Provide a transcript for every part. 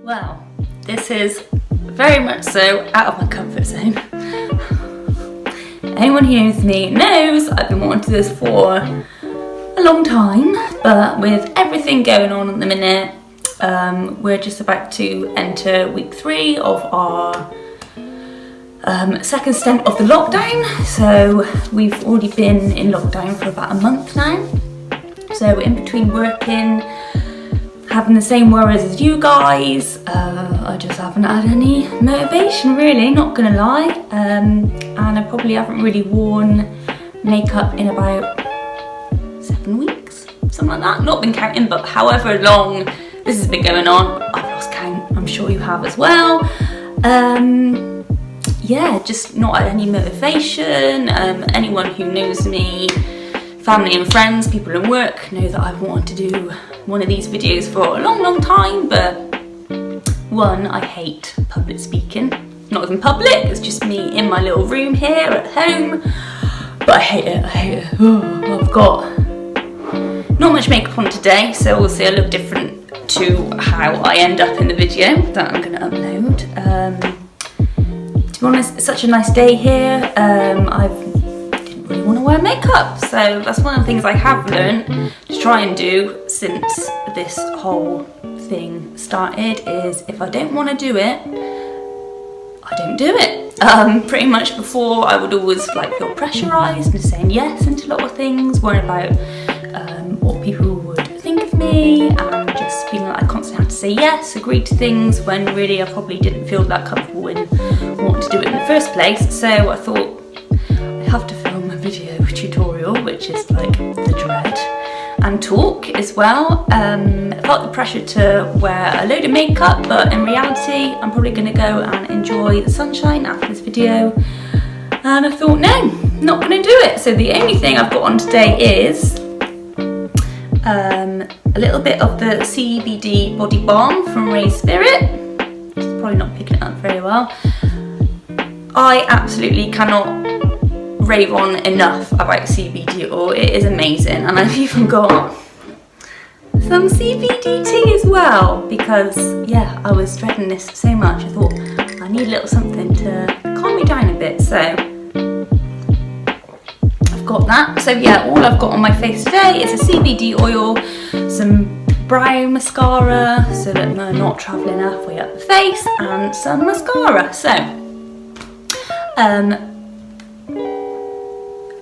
Well, this is very much so out of my comfort zone. Anyone who knows me knows I've been wanting to do this for a long time, but with everything going on at the minute, we're just about to enter week 3 of our second stint of the lockdown. So we've already been in lockdown for about a month now. So in between working, having the same worries as you guys, I just haven't had any motivation really, not gonna lie. And I probably haven't really worn makeup in about 7 weeks, something like that. Not been counting, but however long this has been going on, I've lost count. I'm sure you have as well. Yeah, just not had any motivation. Anyone who knows me, family and friends, people in work, know that I've wanted to do one of these videos for a long time, but one, I hate public speaking. Not even public, it's just me in my little room here at home, but I hate it. Oh, I've got not much makeup on today, so we'll see I look different to how I end up in the video that I'm gonna upload. To be honest, it's such a nice day here. I didn't really want to wear makeup, so that's one of the things I have learned to try and do since this whole thing started, is if I don't want to do it, I don't do it. Pretty much before, I would always like feel pressurised and saying yes into a lot of things, worrying about what people would think of me, and just feeling like I constantly had to say yes, agree to things, when really I probably didn't feel that comfortable in wanting to do it in the first place. So I thought, I have to film a video tutorial, which is like the dread, and talk as well. I felt the pressure to wear a load of makeup, but in reality I'm probably going to go and enjoy the sunshine after this video, and I thought, no, not going to do it. So the only thing I've got on today is a little bit of the CBD body balm from Ray Spirit. It's probably not picking it up very well. I absolutely cannot rave on enough about CBD oil. It is amazing, and I've even got some CBD tea as well, because yeah, I was dreading this so much. I thought I need a little something to calm me down a bit, so I've got that. So yeah, all I've got on my face today is a CBD oil, some brow mascara so that I'm not travelling halfway up the face, and some mascara. So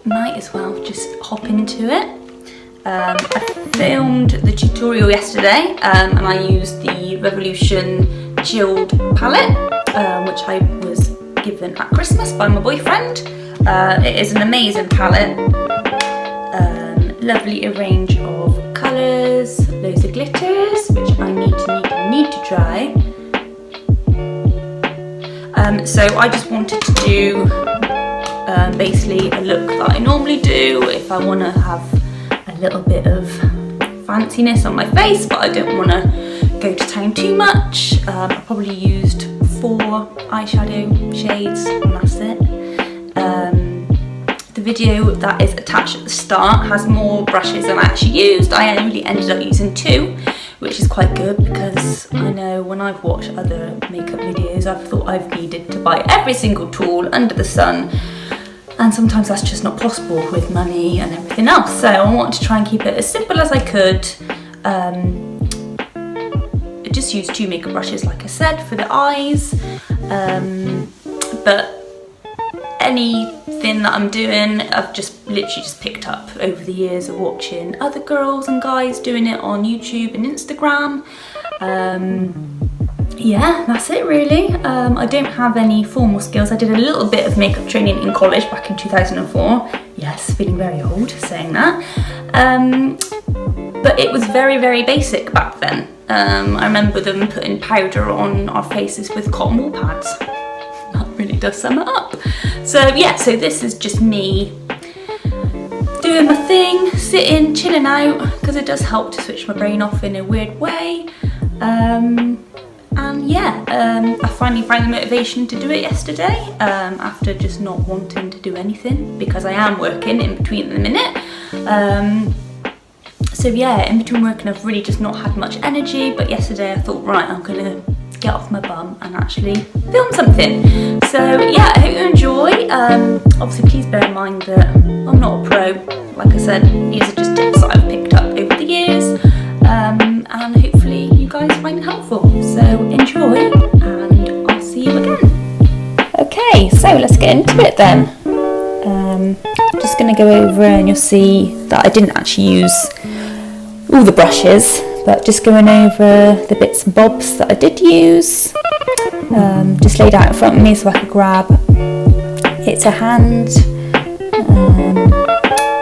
might as well just hop into it. I filmed the tutorial yesterday, and I used the Revolution Chilled palette, which I was given at Christmas by my boyfriend. It is an amazing palette, lovely range of colours, loads of glitters, which I need to try. So I just wanted to do basically a look that I normally do if I want to have a little bit of fanciness on my face, but I don't want to go to town too much. I probably used 4 eyeshadow shades, and that's it. The video that is attached at the start has more brushes than I actually used. I only ended up using 2, which is quite good, because I know when I've watched other makeup videos, I've thought I've needed to buy every single tool under the sun, and sometimes that's just not possible with money and everything else. So I wanted to try and keep it as simple as I could. I just used 2 makeup brushes, like I said, for the eyes, but anything that I'm doing, I've just literally just picked up over the years of watching other girls and guys doing it on YouTube and Instagram. Yeah, that's it really. I don't have any formal skills. I did a little bit of makeup training in college back in 2004. Yes, feeling very old saying that. But it was very basic back then. I remember them putting powder on our faces with cotton wool pads. That really does sum it up. So yeah, so this is just me doing my thing, sitting, chilling out, because it does help to switch my brain off in a weird way. And yeah, I finally found the motivation to do it yesterday, after just not wanting to do anything, because I am working in between at the minute. So yeah, in between working I've really just not had much energy, but yesterday I thought, right, I'm gonna get off my bum and actually film something. So yeah, I hope you enjoy. Obviously please bear in mind that I'm not a pro. Like I said, these are just tips that I've picked up over the years, and hopefully you guys find it helpful. So enjoy, and I'll see you again. Okay, so let's get into it then. Just going to go over, and you'll see that I didn't actually use all the brushes, but just going over the bits and bobs that I did use, just laid out in front of me so I could grab it to hand.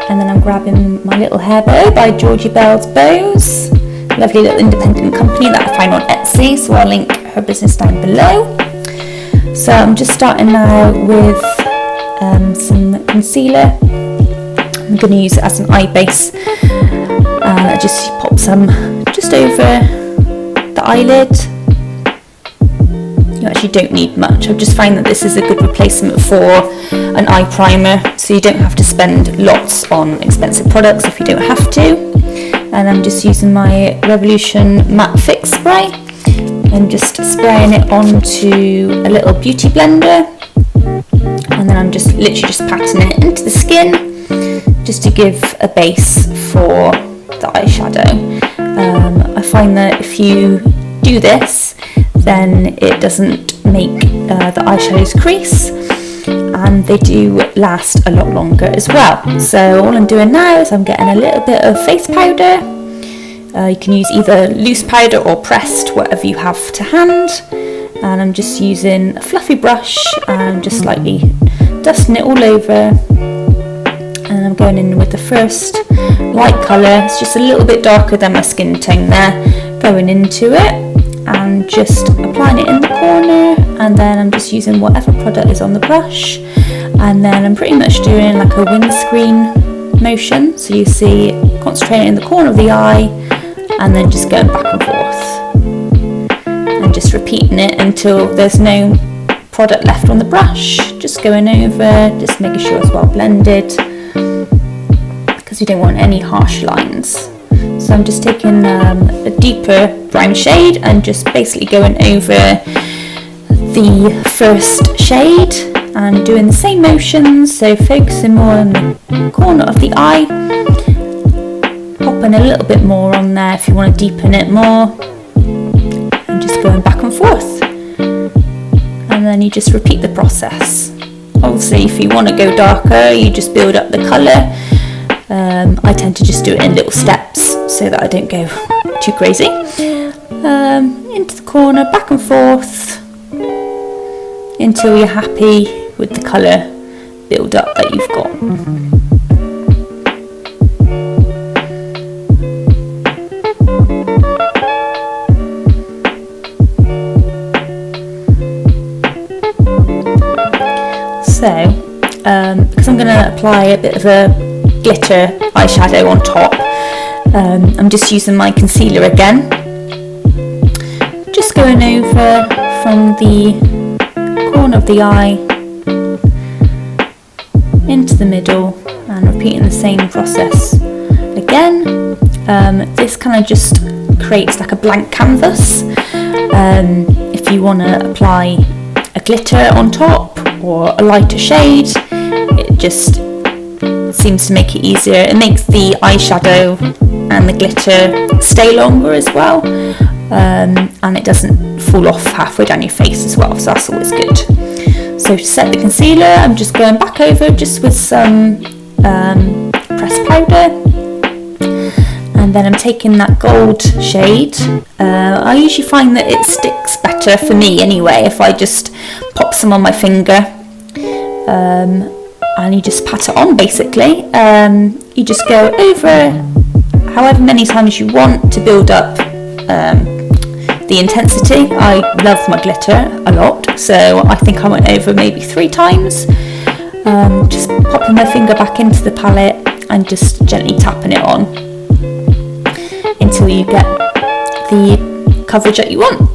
And then I'm grabbing my little hair bow by Georgie Belle's Bows, lovely little independent company that I found on Etsy, so I'll link her business down below. So I'm just starting now with some concealer. I'm going to use it as an eye base, and I just pop some just over the eyelid. You actually don't need much. I've just found that this is a good replacement for an eye primer, so you don't have to spend lots on expensive products if you don't have to. And I'm just using my Revolution Matte Fix Spray and just spraying it onto a little beauty blender, and then I'm just literally just patting it into the skin just to give a base for the eyeshadow. I find that if you do this, then it doesn't make the eyeshadows crease, and they do last a lot longer as well. So all I'm doing now is I'm getting a little bit of face powder. You can use either loose powder or pressed, whatever you have to hand, and I'm just using a fluffy brush and just slightly dusting it all over. And I'm going in with the first light colour. It's just a little bit darker than my skin tone there, going into it and just applying it in the corner, and then I'm just using whatever product is on the brush, and then I'm pretty much doing like a windscreen motion, so you see concentrating in the corner of the eye and then just going back and forth and just repeating it until there's no product left on the brush. Just going over, just making sure it's well blended, because we don't want any harsh lines. So I'm just taking a deeper brown shade and just basically going over the first shade and doing the same motions, so focusing more on the corner of the eye, popping a little bit more on there if you want to deepen it more, and just going back and forth, and then you just repeat the process. Obviously if you want to go darker, you just build up the colour. I tend to just do it in little steps so that I don't go too crazy. Into the corner, back and forth, until you're happy with the colour build up that you've got. So, because I'm going to apply a bit of a glitter eyeshadow on top, I'm just using my concealer again, just going over from the corner of the eye into the middle and repeating the same process again. This kind of just creates like a blank canvas. If you want to apply a glitter on top or a lighter shade, it just seems to make it easier. It makes the eyeshadow and the glitter stay longer as well, and it doesn't fall off halfway down your face as well, so that's always good. So to set the concealer, I'm just going back over just with some pressed powder, and then I'm taking that gold shade. I usually find that it sticks better, for me anyway, if I just pop some on my finger, and you just pat it on basically. You just go over however many times you want to build up the intensity. I love my glitter a lot, so I think I went over maybe 3 times. Just popping my finger back into the palette and just gently tapping it on until you get the coverage that you want.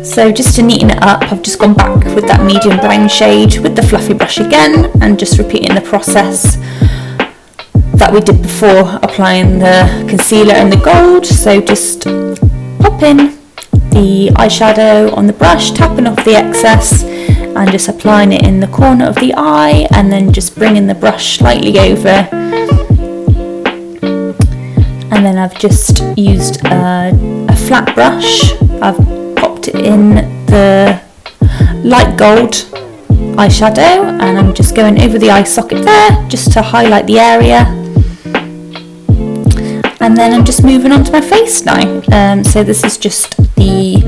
So just to neaten it up, I've just gone back with that medium brown shade with the fluffy brush again, and just repeating the process that we did before applying the concealer and the gold. So just pop in the eyeshadow on the brush, tapping off the excess and just applying it in the corner of the eye, and then just bringing the brush slightly over. And then I've just used a flat brush. I've popped it in the light gold eyeshadow, and I'm just going over the eye socket there just to highlight the area. And then I'm just moving on to my face now. So this is just the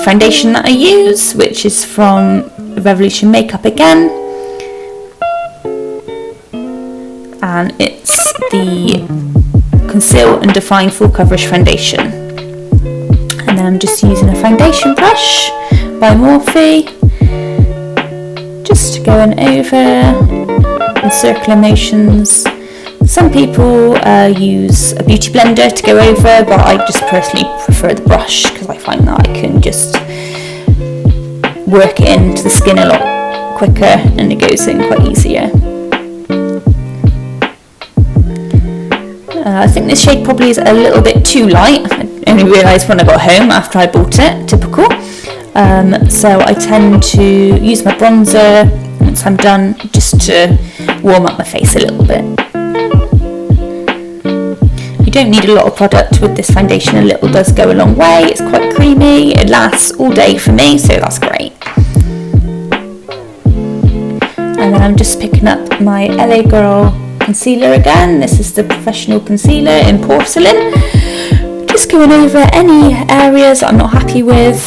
foundation that I use, which is from Revolution Makeup again, and it's the Conceal and Define Full Coverage Foundation. And then I'm just using a foundation brush by Morphe, just going over in circular motions. Some people use a beauty blender to go over, but I just personally prefer the brush because I find that I can just work it into the skin a lot quicker and it goes in quite easier. I think this shade probably is a little bit too light. I only realised when I got home after I bought it, typical. So I tend to use my bronzer once I'm done, just to warm up my face a little bit. You don't need a lot of product with this foundation, a little does go a long way. It's quite creamy, it lasts all day for me, so that's great. And then I'm just picking up my LA Girl Concealer again. This is the Professional Concealer in Porcelain. Just going over any areas I'm not happy with.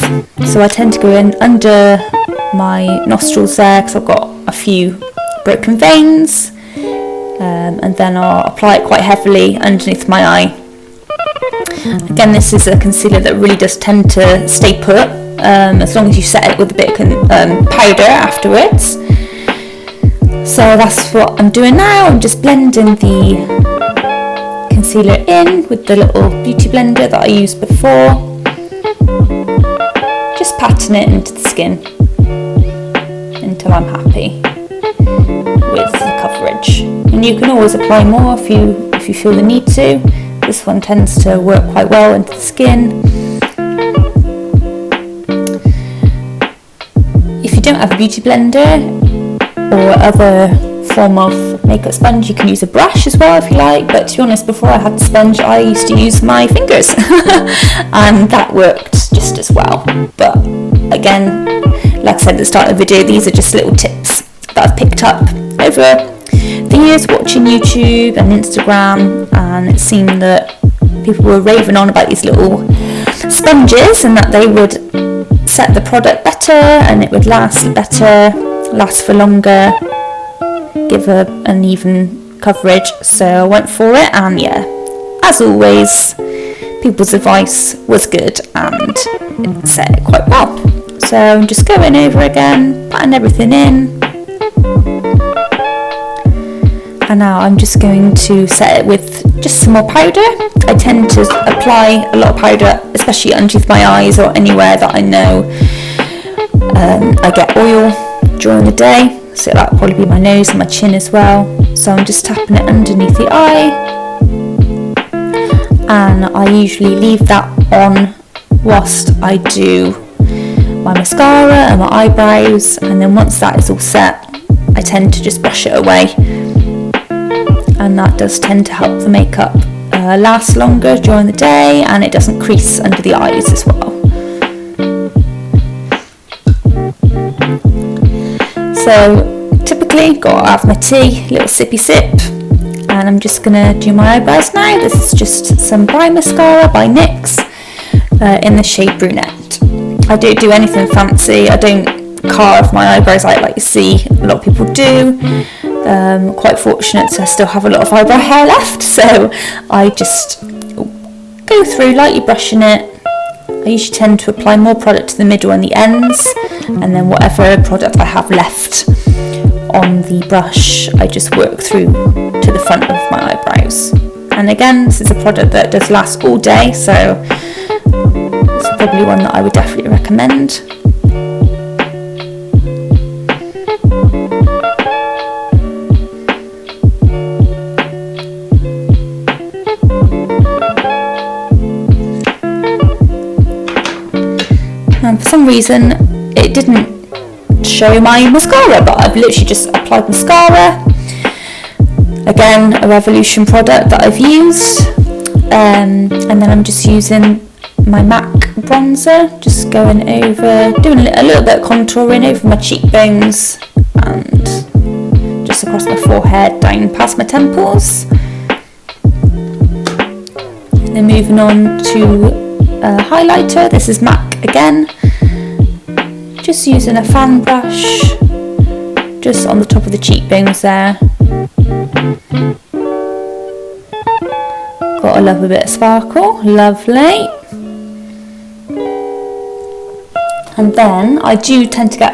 So I tend to go in under my nostrils there because I've got a few broken veins. And then I'll apply it quite heavily underneath my eye. Again, this is a concealer that really does tend to stay put, as long as you set it with a bit of powder afterwards. So that's what I'm doing now. I'm just blending the concealer in with the little beauty blender that I used before. Just patting it into the skin until I'm happy with the coverage. And you can always apply more if you feel the need to. This one tends to work quite well into the skin. If you don't have a beauty blender or other form of makeup sponge, you can use a brush as well if you like, but to be honest, before I had the sponge I used to use my fingers and that worked just as well. But again, like I said at the start of the video, these are just little tips that I've picked up over the years watching YouTube and Instagram, and it seemed that people were raving on about these little sponges and that they would set the product better and it would last better, last for longer, give an even coverage. So I went for it, and yeah, as always, people's advice was good and it set it quite well. So I'm just going over again, patting everything in. And now I'm just going to set it with just some more powder. I tend to apply a lot of powder, especially underneath my eyes or anywhere that I know I get oil during the day. So that'll probably be my nose and my chin as well. So I'm just tapping it underneath the eye. And I usually leave that on whilst I do my mascara and my eyebrows. And then once that is all set, I tend to just brush it away. And that does tend to help the makeup last longer during the day, and it doesn't crease under the eyes as well. So typically gotta have my tea, little sippy sip, and I'm just gonna do my eyebrows now. This is just some Bright Mascara by NYX in the shade Brunette. I don't do anything fancy. I don't carve my eyebrows out like you see a lot of people do. Quite fortunate to still have a lot of eyebrow hair left, so I just go through lightly brushing it. I usually tend to apply more product to the middle and the ends, and then whatever product I have left on the brush I just work through to the front of my eyebrows. And again, this is a product that does last all day, so it's probably one that I would definitely recommend. reason it didn't show my mascara, but I've literally just applied mascara. Again, a Revolution product that I've used, and then I'm just using my MAC bronzer, just going over, doing a little bit of contouring over my cheekbones and just across my forehead, down past my temples. And then moving on to a highlighter. This is MAC again, just using a fan brush just on the top of the cheekbones there. Got a lovely bit of sparkle, lovely. And then I do tend to get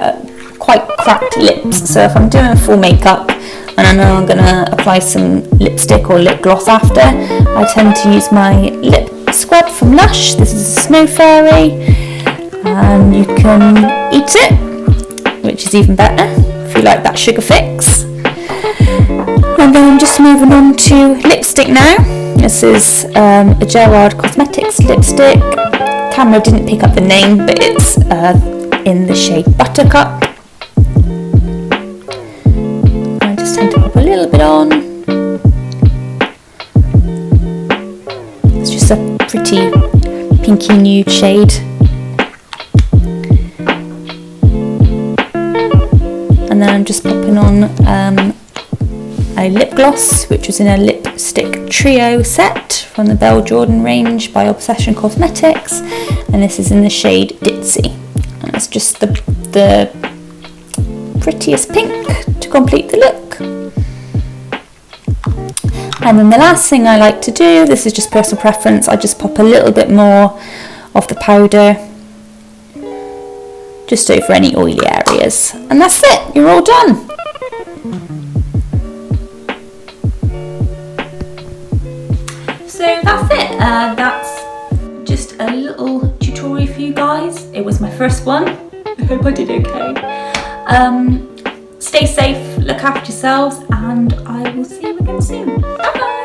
quite cracked lips, so if I'm doing full makeup and I know I'm going to apply some lipstick or lip gloss after, I tend to use my lip scrub from Lush. This is a Snow Fairy, and you can eat it, which is even better if you like that sugar fix. And then I'm just moving on to lipstick now. This is a Gerard Cosmetics lipstick. Camera didn't pick up the name, but it's in the shade Buttercup. I just tend to pop a little bit on. It's just a pretty pinky nude shade. And then I'm just popping on a lip gloss, which was in a lipstick trio set from the Belle Jordan range by Obsession Cosmetics, and this is in the shade Ditzy, and it's just the prettiest pink to complete the look. And then the last thing I like to do, this is just personal preference, I just pop a little bit more of the powder just over any oily areas, and that's it, you're all done. So that's it, that's just a little tutorial for you guys. It was my first one. I hope I did okay. Stay safe, look after yourselves, and I will see you again soon. Bye bye.